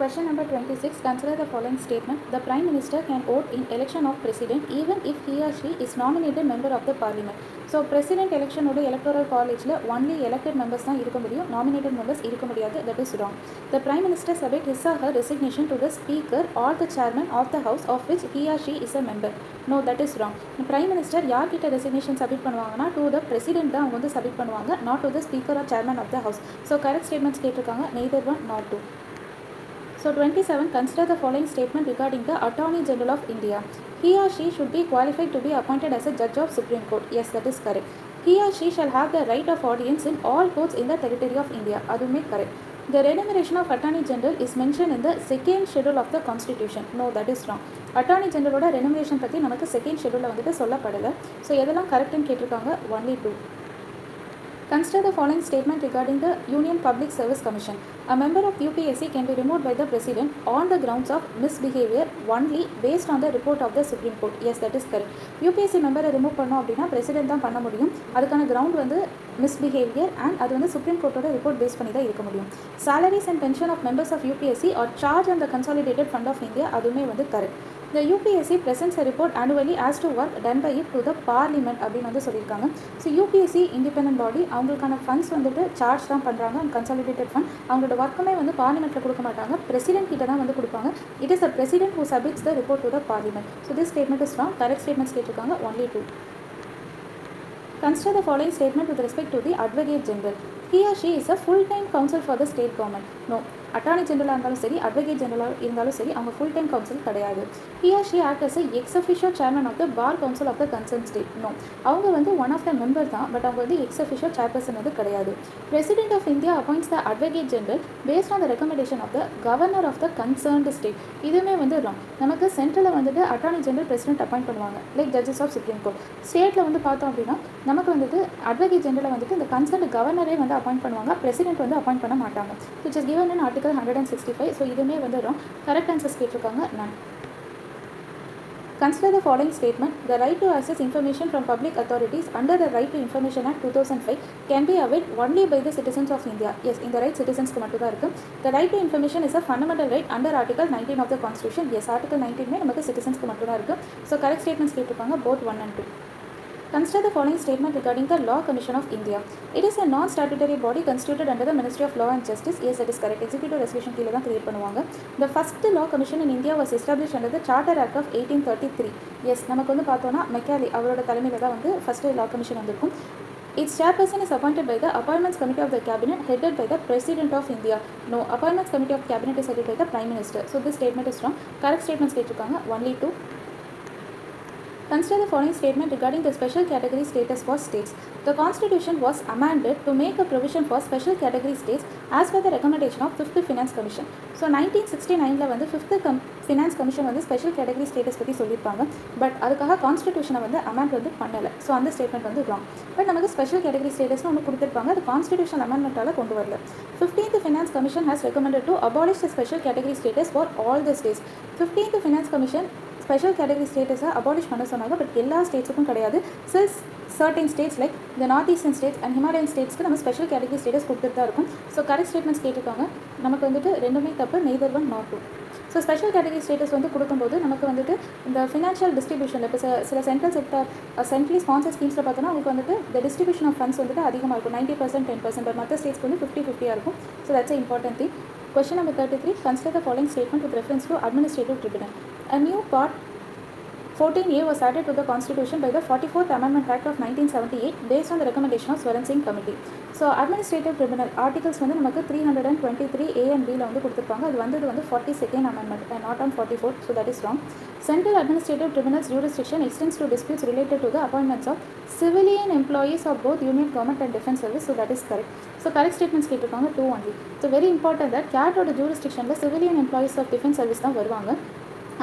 Question number 26. Consider the following statement. The Prime Minister can vote in election of President even if he or she is nominated member of the Parliament. So, President election oda electoral college la only elected members தான் இருக்க முடியும், nominated members இருக்க முடியாது. That is wrong. The Prime Minister submit his or her resignation to the Speaker or the Chairman of the House of which he or she is a member. No, that is wrong. The Prime Minister யார்கிட்ட resignation submit பண்ணுவாங்கன்னா to the President தான் அவங்க வந்து submit பண்ணுவாங்க, not to the Speaker or Chairman of the House. So, correct statements கேட்டிருக்காங்க, neither one nor two. So 27. Consider the following statement regarding the Attorney General of India. He or she should be qualified to be appointed as a judge of Supreme Court. Yes, that is correct. He or she shall have the right of audience in all courts in the territory of India. Adume correct. The remuneration of Attorney General is mentioned in the second schedule of the Constitution. No, that is wrong. Attorney General oda remuneration பத்தி நமக்கு second schedule வந்துட்டு சொல்லப்படல. So எதெல்லாம் correct ன்னு கேட்டிருக்காங்க, only two. Consider the following statement regarding the Union Public Service Commission. A member of UPSC can be removed by the President on the grounds of misbehavior only based on the report of the Supreme Court. Yes, that is correct. UPSC member remove பண்ணோம் அப்படின்னா president தான் பண்ண முடியும். அதுக்கான ground வந்து misbehaviour and அது வந்து supreme கோர்ட்டோட report base பண்ணி தான் இருக்க முடியும். Salaries and pension of members of UPSC are charged on the Consolidated Fund of India. அதுவுமே வந்து correct. The UPSC presents a report annually as to work done by it to the Parliament அப்படின்னு வந்து சொல்லியிருக்காங்க. So UPSC independent பாடி, அவங்களுக்கான funds வந்துட்டு charge தான் பண்ணுறாங்க. And consolidated fund அவங்களோட ஒர்க்குமே வந்து பார்லிமெண்ட்டில் கொடுக்க மாட்டாங்க, பிரசிடென்ட் கிட்ட தான் வந்து கொடுப்பாங்க. It is the president who submits the report to the parliament. So this statement is wrong. Correct statements கேட்டிருக்காங்க, only two. Consider the following statement with respect to the Advocate General. He or she is a full-time counsel for the state government. No. Attorney ஜெனரலாக இருந்தாலும் சரி, advocate ஜெனரலாக இருந்தாலும் சரி, அவங்க full time counsel கிடையாது. He or she act as a ex-officio chairman of the bar council of the concerned state. No. அவங்க வந்து ஒன் ஆஃப் த மெம்பர் தான், பட் அவங்க வந்து ex-officio chairperson வந்து கிடையாது. President of India appoints the Advocate General based on the recommendation of the governor of the concerned state. இதுவுமே வந்து wrong. நமக்கு சென்ட்ரலில் வந்துட்டு அட்டார்னி ஜெனரல் பிரசிடென்ட் அப்பாயிண்ட் பண்ணுவாங்க, like judges of supreme court. ஸ்டேட்டில் வந்து பார்த்தோம் அப்படின்னா நமக்கு வந்துட்டு அட்வொகேட் ஜெனரலை வந்துட்டு இந்த கன்சர்ன்ட் கவர்னரே வந்து அப்பாயிண்ட் பண்ணுவாங்க, பிரசிடென்ட் வந்து அப்பாயிண்ட் பண்ண மாட்டாங்க. Which is given in Article 165. So இதுவுமே வந்து wrong. கரெக்ட் ஆன்சர்ஸ் கேட்டிருக்காங்க, none. Consider the following statement. The right to access information from public authorities under the Right to Information Act 2005 can be availed only by the citizens of India. Yes, இந்த right citizensக்கு மட்டும் தான் இருக்குது. The right to information is a fundamental right under Article 19 of the Constitution. Yes, Article 19 நமக்கு citizensக்கு மட்டும் தான் இருக்குது. So correct statements கேட்டிருக்காங்க, both 1 and 2. Consider the following statement regarding the Law Commission of India. It is a non-statutory body constituted under the Ministry of Law and Justice. Yes, that is correct. Executive resolution கீழே தான் create பண்ணுவாங்க. The first law commission in India was established under the Charter Act of 1833. Yes, நமக்கு வந்து பார்த்தோன்னா Macaulay அவரோட தலைமையில் தான் வந்து ஃபர்ஸ்ட் law commission வந்திருக்கும். Its chairperson is appointed by the Appointments Committee of the Cabinet headed by the President of India. No, Appointments Committee of Cabinet is headed by the Prime Minister. So this statement is wrong. Correct statements கேட்டிருக்காங்க, only 2. Consider the following statement regarding the special category status for states. The Constitution was amended to make a provision for special category states as per the recommendation of 5th Finance Commission. So 1969ல வந்து 5th Finance Commission வந்து special category status பற்றி சொல்லியிருப்பாங்க, but அதுக்காக கான்ஸ்டிடியூஷனை வந்து amend வந்து பண்ணலை. So அந்த statement வந்து ராங். பட் நமக்கு ஸ்பெஷல் கேட்டகரி ஸ்டேட்டஸ்னு ஒன்று கொடுத்துருப்பாங்க, அது கான்ஸ்டிடியூஷன் அமெண்ட்மெண்ட்டால் கொண்டு வரல. 15th Finance Commission has recommended to abolish the special category status for all the states. 15th Finance Commission special category ஸ்டேட்டஸை அபாலிஷ் பண்ண சொன்னாங்க, பட் எல்லா ஸ்டேட்ஸுக்கும் கிடையாது. Certain states like the north eastern states and Himalayan ஸ்டேட்ஸ்க்கு நம்ம special category status கொடுத்துட்டு தான் இருக்கும். ஸோ கரெக்ட் ஸ்டேட்மெண்ட்ஸ் கேட்டிருக்காங்க, நமக்கு வந்துட்டு ரெண்டுமே தப்பு, neither one not two. So special category status வந்து கொடுக்கும்போது நமக்கு வந்துட்டு இந்த ஃபினான்ஷியல் டிஸ்ட்ரிபியூஷனில் இப்போ சில சென்ட்ரல் செக்டர் சென்ட்ரலி ஸ்பான்சர் ஸ்கீம்ஸில் பார்த்தோன்னா உங்களுக்கு வந்துட்டு இந்த டிஸ்ட்ரிபியூஷன் ஆஃப் ஃபண்ட்ஸ் வந்துட்டு அதிகமாக இருக்கும், 90%, 10%. பட் மற்ற ஸ்டேட்ஸ்க்கு வந்து 50-50 இருக்கும். So that's important thing. Question number 33. Consider the following statement with reference to administrative tribunal. A new part 14A was added to the Constitution by the 44th Amendment Act of 1978 based on the recommendation of Swaran Singh Committee. So Administrative Tribunal articles வந்து நமக்கு 323A and Bல வந்து கொடுத்துருப்பாங்க. அது வந்தது வந்து 42nd Amendment and not on 44th. So that is wrong. Central Administrative Tribunal's jurisdiction extends to disputes related to the appointments of civilian employees of both Union Government and Defence Service. So that is correct. So correct statements கேட்டிருக்காங்க, 2 only. So very important that CAT-ஓட jurisdictionல civilian employees of Defence Service தான் வருவாங்க.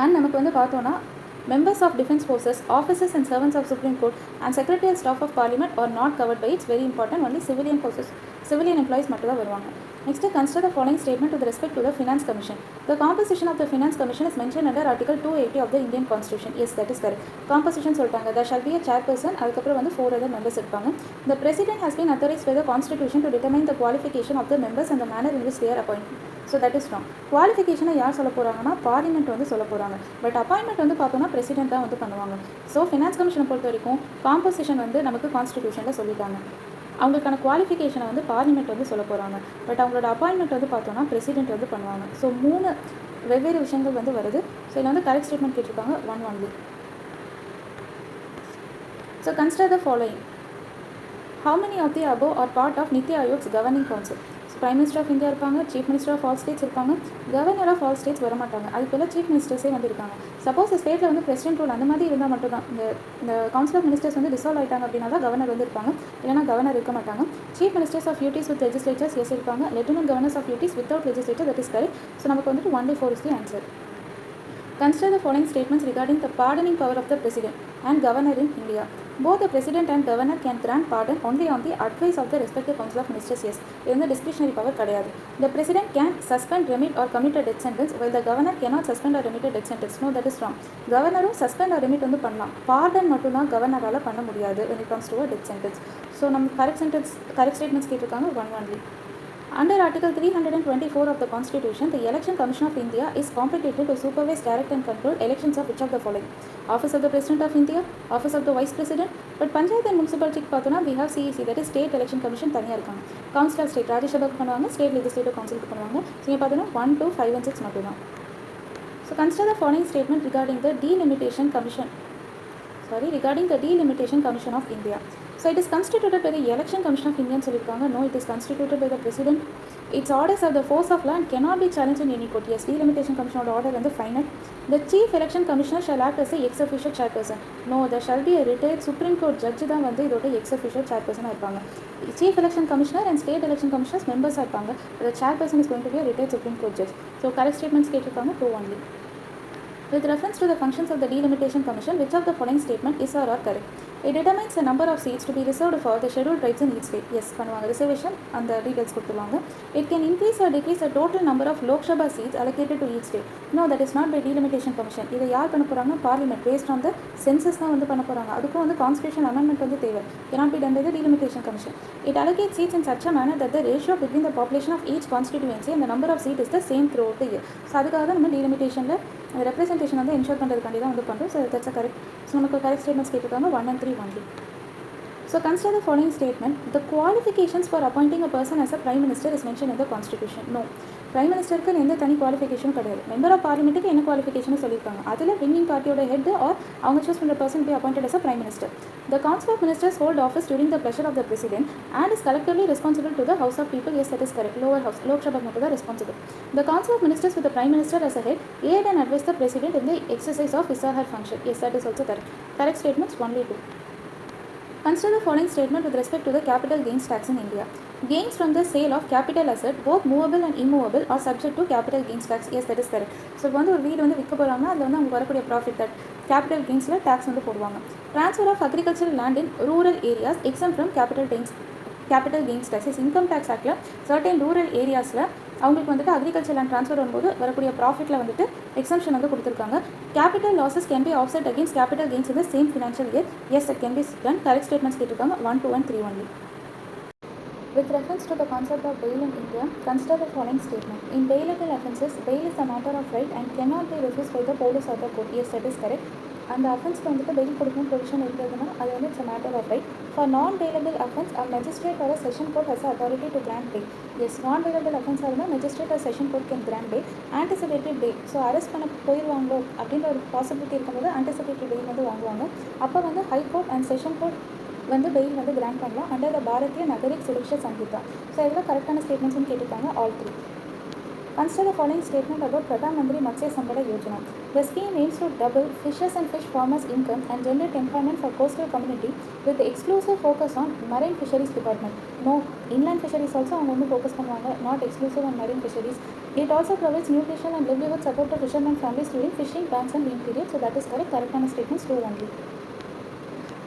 And நமக்கு வந்து பார்த்தோன்னா members of defence forces, officers and servants of Supreme Court and secretarial staff of Parliament are not covered by it. It's very important. Only civilian forces, civilian employees மட்டும் தான் வருவாங்க. Next, consider the following statement with respect to the Finance Commission. The composition of the Finance Commission is mentioned under Article 280 of the Indian Constitution. Yes, that is correct. Composition சொல்லிட்டாங்க. There shall be a chairperson. அதுக்கப்புறம் வந்து 4 other members இருப்பாங்க. The President has been authorized by the Constitution to determine the qualification of the members and the manner in which they are appointed. So that is wrong. குவாலிஃபிகேஷனை யார் சொல்ல போகிறாங்கன்னா parliament வந்து சொல்ல போகிறாங்க. பட் அப்பாயின்மெண்ட் வந்து பார்த்தோன்னா பிரசிடென்ட் தான் வந்து பண்ணுவாங்க. ஸோ ஃபினான்ஸ் கமிஷனை பொறுத்த வரைக்கும் காம்போசிஷன் வந்து நமக்கு கான்ஸ்டிடியூஷனில் சொல்லிட்டாங்க. அவங்களுக்கான குவாலிஃபிகேஷனை வந்து பார்லிமெண்ட் வந்து சொல்ல போகிறாங்க. பட் அவங்களோட அப்பாயின்மெண்ட் வந்து பார்த்தோன்னா பிரசிடென்ட் வந்து பண்ணுவாங்க. ஸோ 3 வெவ்வேறு விஷயங்கள் வந்து வருது. ஸோ இதில் வந்து கரெக்ட் ஸ்டேட்மெண்ட் கேட்டிருக்காங்க 1 only. So consider the following. How many of the above are part of Niti Ayog's governing council? Prime minister of India இருப்பாங்க, chief minister of all states இருப்பாங்க, கவர்னர் ஆஃப் ஆல் ஸ்டேட்ஸ் வரமாட்டாங்க. அது போல் chief மினிஸ்டர்ஸே வந்து இருக்காங்க. Suppose ஸ்டேட்டில் வந்து president rule அந்த மாதிரி இருந்தால் மட்டும் தான் இந்த கவுன்சில் ஆஃப் மினிஸ்டர்ஸ் வந்து டிசால்வ் ஆகிட்டாங்க அப்படின்னா தான் கவர்னர் வந்து இருப்பாங்க, இல்லைனா கவர்னர் இருக்க மாட்டாங்க. Chief ministers of UTs with legislatures as இருப்பாங்க, lieutenant governors of UTs without legislature, that is correct. So நமக்கு வந்துட்டு 1/4 is the answer. Consider the following statements regarding the pardoning power of the President and Governor in India. Both the President and Governor can grant pardon only on the advice of the respective Council of Ministers. Yes, in the discretionary power kadayadu. The President can suspend, remit or commit a death sentence, while the Governor cannot suspend or remit a death sentence. No, that is wrong. Governor suspend or remit வந்து பண்ணலாம். Pardon மட்டும் தான் கவர்னரால பண்ண முடியாது when it comes to a death sentence. So நம்ம correct statements கேட்டிருக்காங்க 1 only. Under Article 324 of the Constitution, the Election Commission of India is competent to supervise, direct and control elections of which of the following? Office of the President of India, Office of the Vice President. But Panchayat and Municipality பார்த்தோன்னா we have CEC, that is State Election Commission தனியாக இருக்காங்க. Council of State ராஜ்யசபாக்கு பண்ணுவாங்க, State Legislative Councilக்கு பண்ணுவாங்க. So இங்கே பார்த்தோன்னா 1, 2, 5 and 6 மட்டும் தான். So consider the following statement regarding the Delimitation Commission of India. So it is constituted by the Election Commission of India சொல்லியிருக்காங்க. No, it is constituted by the President. Its orders are the force of law and cannot be challenged in any court. Yes, Delimitation Commission order வந்து final. The Chief Election Commissioner shall act as a ex officio chairperson. No, there shall be a retired Supreme Court judge தான் வந்து இதோட ex officio chairperson இருப்பாங்க. Chief Election Commissioner and State Election Commissioners members இருப்பாங்க. The chairperson is going to be a retired Supreme Court judge. So correct statements கேட்டிருக்காங்க 2 only. With reference to the functions of the Delimitation Commission, which of the following statement is or are correct? It determines the number of seats to be reserved for the scheduled tribes in each state. Yes, பண்ணுவாங்க reservation and the details கொடுத்துருவாங்க. It can increase or decrease the total number of Lok Sabha seats allocated to each state. No, that is not by Delimitation Commission. இதை யார் பண்ண போகிறாங்கன்னா parliament based on the census தான் வந்து பண்ண போகிறாங்க. அதுக்கும் வந்து constitution amendment வந்து தேவை. Cannot be done by the Delimitation Commission. It allocates seats in such a manner that the ratio between the population of each constituency and the number of seats is the same throughout the year. So அதுக்காக தான் நம்ம delimitation representation வந்து ensure பண்ணுறதுக்காண்டி தான் வந்து பண்ணுறோம். So that's a correct. So நமக்கு correct statements கேட்டிருக்காங்க 1 and 3 only. So consider the following statement. The qualifications for appointing a person as a Prime Minister is mentioned in the Constitution. No. Prime Ministerக்கு எந்த தனி குவாலிஃபிகேஷனும் கிடையாது. Member of பார்லிமெண்ட்டுக்கு என்ன qualification சொல்லியிருக்காங்க. அதில் winning பார்ட்டியோட head R அவங்க choose பண்ணுற person be appointed as a Prime Minister. The Council of Ministers hold office during the pleasure of the President and is collectively responsible to the House of People. Yes, that is correct. Lower House, Lok Sabha மட்டும் தான் responsible. The Council of Ministers with the Prime Minister as a head aid and advise the President in the exercise of his or her function. Yes, that is also correct. Correct statements only 2. Consider the following statement with respect to the capital gains tax in India. Gains from the sale of capital asset, both movable and immovable, are subject to capital gains tax. Yes, that is correct. So வந்து ஒரு வீடு வந்து விற்க போகிறாங்கன்னா அதில் வந்து அவங்க வரக்கூடிய ப்ராஃபிட் தட் கேபிட்டல் கெயின்ஸில் டேக்ஸ் வந்து போடுவாங்க. Transfer of agricultural land in rural areas exempt from capital gains tax. Income tax ஆக்டில் சர்டன் ரூரல் ஏரியாஸில் அவங்களுக்கு வந்துட்டு அக்ரிகல்ச்சர் லேண்ட் ட்ரான்ஸ்ஃபர் வரும்போது வரக்கூடிய ப்ராஃபிட்டில் வந்துட்டு எக்ஸம்ஷன் வந்து கொடுத்துருக்காங்க. Capital losses can be offset against capital gains in the same financial year. Yes, it can be done. Correct statements கேட்டிருக்காங்க 1, 2 and 3 only. With reference to the concept of bail in India, consider the following statement. In bailable offences, bail is a matter of right and cannot be refused by the police or the court. Yes, that is correct. அந்த அஃபென்ஸ்க்கு வந்துட்டு fail கொடுக்கணும் provision இருந்ததுன்னா அது வந்து it's matter of right. For non bailable offence a magistrate or session court has authority to grant bail. Yes, non bailable அஃபென்ஸாக இருந்தால் magistrate or session court can grant bail. Anticipatory bail, so arrest பண்ண போயிடுவாங்களோ அப்படின்ற ஒரு possibility இருக்கும்போது anticipatory fail வந்து வாங்குவாங்க. அப்போ வந்து high court and session court வந்து பெயில் வந்து கிராண்ட் பண்ணலாம் under the Bharatiya Nagarik Suraksha Sangeetha. So இதில் கரெக்டான ஸ்டேட்மெண்ட்ஸ்னு கேட்டிருக்காங்க all 3. Consider the following statement about Pradhan Mantri Matsya Sampada Yojana. The scheme aims to double fishers and fish farmers' income and generate employment for coastal community with exclusive focus on marine fisheries department. No, inland fisheries also அவங்க வந்து focus பண்ணுவாங்க, not exclusive on marine fisheries. It also provides nutrition and livelihood support to fishermen families during fishing bans and lean period. So that is correct. Correct statements 2 only.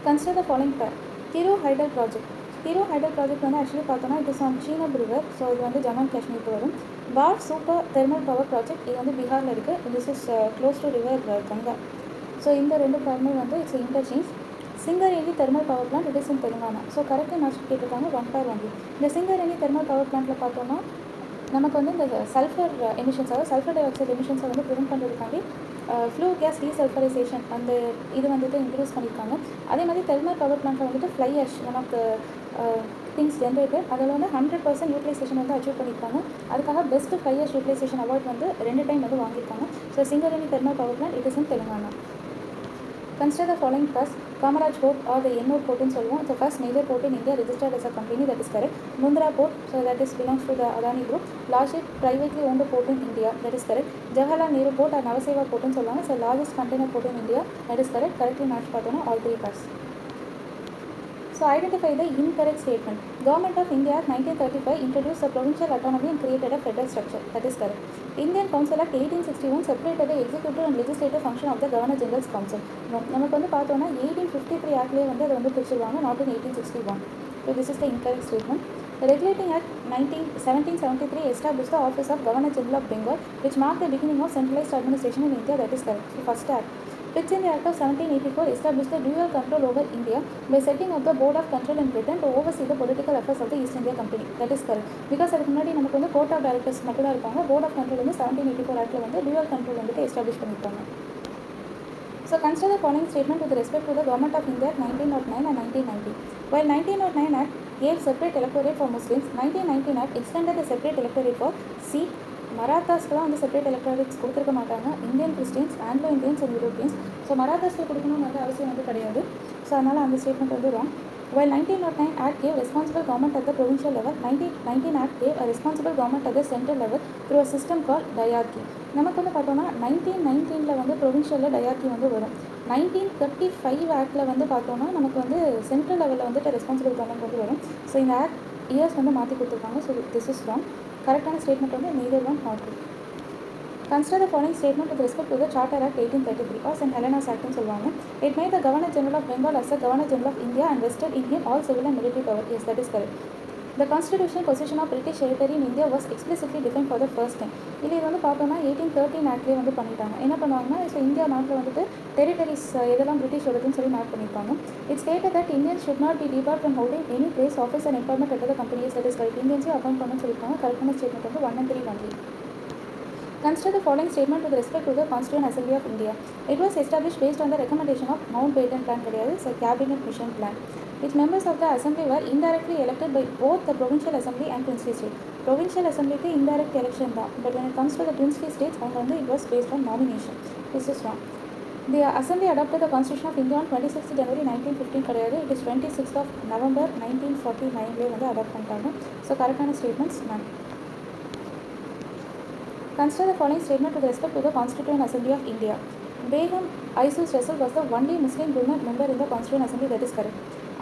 Consider the following pair. Thiru Hydel project. Thiru Hydel project வந்து actually பார்த்தோன்னா it is on Chenab river. So இது வந்து Jammu and காஷ்மீருக்கு வரும். Barh super thermal power project இது வந்து பீகாரில் இருக்குது. This is close to river Ganga. So இந்த ரெண்டு பவருமே வந்து it's interchange. Singareni thermal power plant it is in Telangana. So கரெக்டாக மேட்ச் கேட்டிருக்காங்க 1 pair only. இந்த சிங்கரேணி தெர்மல் பவர் பிளான்ட்டில் பார்த்தோன்னா நமக்கு வந்து இந்த சல்ஃபர் எமிஷன்ஸ், அதாவது சல்ஃபர் டை ஆக்சைடு எமிஷன்ஸை வந்து ப்ரிவென்ட் பண்ணுறதுக்காண்டி ஃப்ளூ கேஸ் டீசல்ஃபரைசேஷன் அந்த இது வந்துட்டு இன்க்ரீஸ் பண்ணியிருக்காங்க. அதே மாதிரி தெர்மல் பவர் பிளான்ட்டில் வந்துட்டு fly ash one of the things generated அதில் வந்து 100% யூட்டிலைசேஷன் வந்து அச்சீவ் பண்ணியிருக்காங்க. அதுக்காக best fly ash utilisation award வந்து 2 டைம் வந்து வாங்கியிருக்காங்க. So Singareni thermal power plant it is in Telangana. Consider the following first. Kamaraj Port or the Ennore Port in Solvom, the first major port in India registered as a company, that is correct. Mundra Port, so that is belongs to the Adani Group, largely privately owned port in India, that is correct. Jawaharlal Nehru Port or Navaseva Port in Solvom is the largest container port in India, that is correct. Correctly matched pathona all three parts. So identify the incorrect statement. Government of India Act 1935 introduced the provincial autonomy and created a federal structure, that is correct. Indian Council Act 1861 separated the executive and legislative function of the Governor General's Council. நமக்கு வந்து பார்த்தோன்னா 1853 ஆக்ட்லேயே வந்து அதை வந்து பிரிச்சுருவாங்க, not in 1861. So this is the incorrect statement. The Regulating Act 1773 established the Office of Governor General of Bengal, which marked the beginning of centralized administration in India, that is correct. So first act. Pitt in the Act of 1784 established the dual control over India by setting up the Board of Control in Britain to oversee the political affairs of the East India Company. That is correct. Because அதுக்கு முன்னாடி நமக்கு வந்து court of directors மட்டும் தான் இருப்பாங்க. Board of control வந்து 1784 ஆக்டில் வந்து dual control வந்துட்டு எஸ்டாப்ளிஷ் பண்ணியிருக்காங்க. So consider the following statement with respect to the Government of India Act 1909 and 1990. While 1909 Act gave separate electorate for Muslims, 1919 Act extended the separate electorate for Sikh, மராத்தாஸ்க்குலாம் வந்து separate electronics கொடுத்துருக்க மாட்டாங்க. Indian Christians, Anglo Indians and Europeans. So மராத்தாஸில் கொடுக்கணும்னு வந்து அவசியம் வந்து கிடையாது. ஸோ அதனால் அந்த ஸ்டேட்மெண்ட் வந்து wrong. While 1909 Act gave responsible government at the provincial level, 1919 Act gave a responsible government at the central level through a system called diarchy. நமக்கு வந்து பார்த்தோன்னா 1919 வந்து ப்ரொவின்ஷியலில் diarchy வந்து வரும். 1935 ஆக்டில் வந்து பார்த்தோன்னா நமக்கு வந்து சென்ட்ரல் லெவலில் வந்துட்டு ரெஸ்பான்சிபிள் கவர்மெண்ட் வந்து வரும். ஸோ இந்த ஆக்ட் இயர்ஸ் வந்து மாற்றி கொடுத்துருக்காங்க. So this is wrong. கரெக்டான ஸ்டேட்மெண்ட் வந்து neither one nor two. Consider the following statement with respect to the Charter Act 1833 or St. Helena's Act in சொல்லுவாங்க. It made the Governor General of Bengal as the Governor General of India and vested in him all civil and military power. Yes, that is correct. The constitutional position of British territory in India was explicitly defined for the first time. இது வந்து பார்த்தோன்னா 1813 ஆக்ட்லேயே வந்து பண்ணிட்டாங்க. என்ன பண்ணுவாங்கன்னா, so India நாட்டில் வந்துட்டு territories எதெல்லாம் பிரிட்டிஷோடதுன்னு சொல்லி மார்க் பண்ணியிருப்பாங்க. It's stated that Indians should not be debarred from holding any place office and employment at the companies, that is correct. இந்தியன்ஸையும் அப்பாயிண்ட் பண்ணணும்னு சொல்லியிருக்காங்க. கரெக்டான ஸ்டேட்மெண்ட் வந்து 1 and 3 only. Consider the following statement with respect to the Constituent Assembly of India. It was established based on the recommendation of Mountbatten Plan கிடையாது, so Cabinet Mission Plan. Its members of the Assembly were indirectly elected by both the Provincial Assembly and Princely State. Provincial Assembly க்கு indirect election தான், but when it comes to the Princely States, அவங்க வந்து it was based on nomination. This is wrong. The Assembly adopted the Constitution of India on 26th January 1915 கிடையாது, it is 26th of November 1949 வந்து adapt பண்ணிட்டாங்க. So கரெக்டான statements none. Consider the following statement with respect to the Constituent Assembly of India. Begum Aisus Rasul was the only Muslim woman member in the Constituent Assembly, that is correct.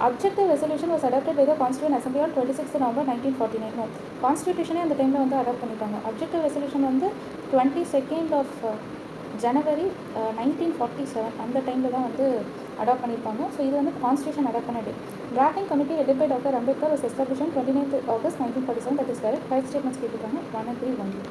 Objective resolution was adopted by the Constituent Assembly on 26th November 1949. No, Constitution அந்த டைமில் வந்து adapt பண்ணிட்டாங்க. Objective resolution வந்து 22nd of January 1947 அந்த டைமில் தான் வந்து adapt பண்ணியிருப்பாங்க. ஸோ இது வந்து கான்ஸ்டியூஷன் அடாப்ட் பண்ண day. Drafting committee headed by doctor Ambedkar was establish on 29th August 1947, that is correct. 5 statements கேட்டிருக்காங்க, 1 and 3 only.